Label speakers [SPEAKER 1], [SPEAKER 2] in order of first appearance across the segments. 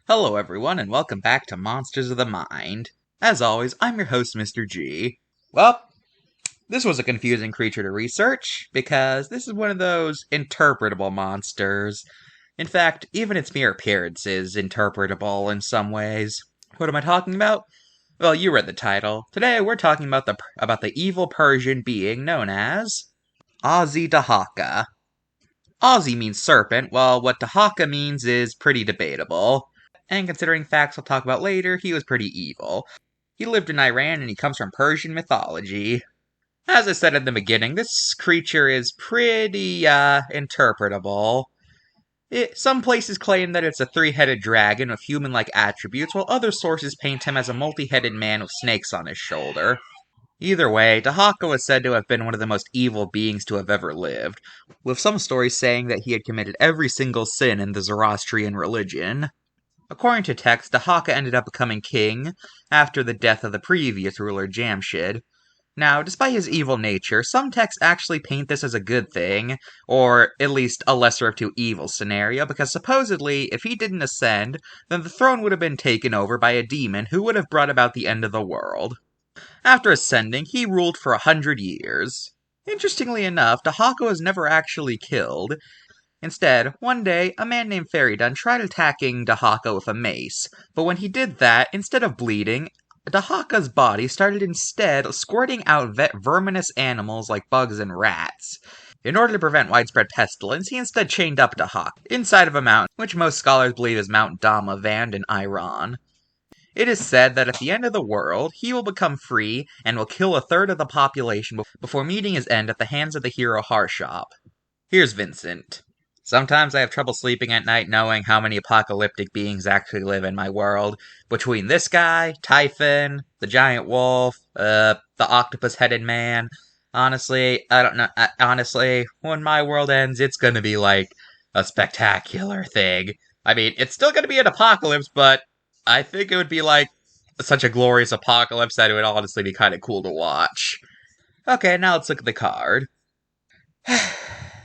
[SPEAKER 1] Hello everyone, and welcome back to Monsters of the Mind. As always, I'm your host, Mr.G. Well, this was a confusing creature to research, because this is one of those interpretable monsters. In fact, even its mere appearance is interpretable in some ways. What am I talking about? Well, you read the title. Today we're talking about the evil Persian being known as Azhi Dahaka. Azhi means serpent, while what Dahaka means is pretty debatable. And considering facts I'll talk about later, he was pretty evil. He lived in Iran and he comes from Persian mythology. As I said in the beginning, this creature is pretty, interpretable. Some places claim that it's a three-headed dragon with human-like attributes, while other sources paint him as a multi-headed man with snakes on his shoulder. Either way, Dahaka was said to have been one of the most evil beings to have ever lived, with some stories saying that he had committed every single sin in the Zoroastrian religion. According to texts, Dahaka ended up becoming king after the death of the previous ruler, Jamshid. Now, despite his evil nature, some texts actually paint this as a good thing, or at least a lesser of two evils scenario, because supposedly, if he didn't ascend, then the throne would have been taken over by a demon who would have brought about the end of the world. After ascending, he ruled for 100 years. Interestingly enough, Dahaka was never actually killed. Instead, one day, a man named Feridun tried attacking Dahaka with a mace, but when he did that, instead of bleeding, Dahaka's body started instead squirting out verminous animals like bugs and rats. In order to prevent widespread pestilence, he instead chained up Dahaka inside of a mountain, which most scholars believe is Mount Damavand in Iran. It is said that at the end of the world, he will become free and will kill a third of the population before meeting his end at the hands of the hero Harshop. Here's Vincent. Sometimes I have trouble sleeping at night knowing how many apocalyptic beings actually live in my world. Between this guy, Typhon, the giant wolf, the octopus-headed man. Honestly, I don't know. Honestly, when my world ends, it's gonna be like a spectacular thing. I mean, it's still gonna be an apocalypse, but I think it would be like such a glorious apocalypse that it would honestly be kind of cool to watch. Okay, now let's look at the card.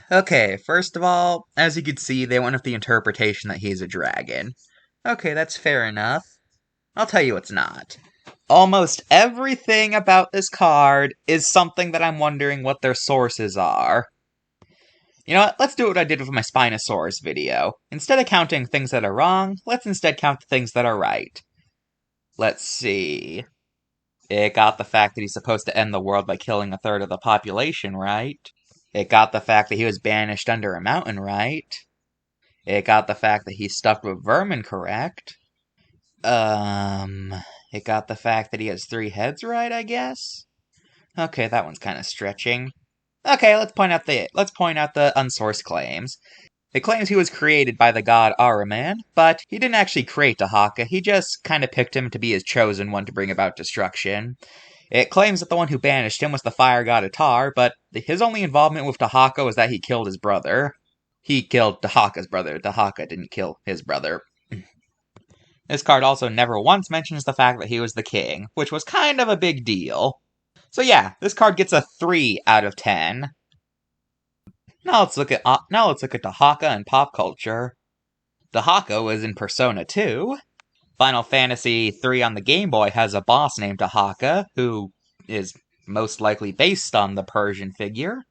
[SPEAKER 1] Okay, first of all, as you can see, they went with the interpretation that he's a dragon. Okay, that's fair enough. I'll tell you what's not. Almost everything about this card is something that I'm wondering what their sources are. You know what, let's do what I did with my Spinosaurus video. Instead of counting things that are wrong, let's instead count the things that are right. Let's see. It got the fact that he's supposed to end the world by killing a third of the population, right? It got the fact that he was banished under a mountain, right? It got the fact that he's stuffed with vermin, correct? It got the fact that he has 3 heads, right, I guess? Okay, that one's kind of stretching. Okay, let's point out the unsourced claims. It claims he was created by the god Ahriman, but he didn't actually create Dahaka, he just kind of picked him to be his chosen one to bring about destruction. It claims that the one who banished him was the fire god Atar, but his only involvement with Dahaka was that he killed his brother. He killed Dahaka's brother. Dahaka didn't kill his brother. This card also never once mentions the fact that he was the king, which was kind of a big deal. So yeah, this card gets a 3 out of 10. Now let's look at Dahaka and pop culture. Dahaka was in Persona 2. Final Fantasy III on the Game Boy has a boss named Dahaka, who is most likely based on the Persian figure.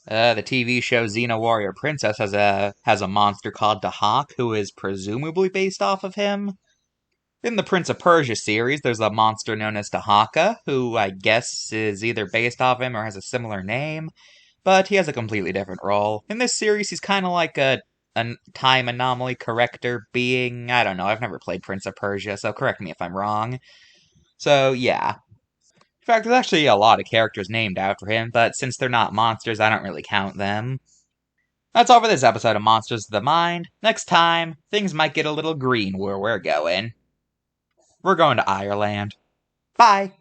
[SPEAKER 1] The TV show Xena Warrior Princess has a monster called Dahak, who is presumably based off of him. In the Prince of Persia series, there's a monster known as Dahaka, who I guess is either based off him or has a similar name, but he has a completely different role. In this series, he's kind of like a time anomaly corrector being. I don't know, I've never played Prince of Persia, so correct me if I'm wrong. So, yeah. In fact, there's actually a lot of characters named after him, but since they're not monsters, I don't really count them. That's all for this episode of Monsters of the Mind. Next time, things might get a little green where we're going. We're going to Ireland. Bye!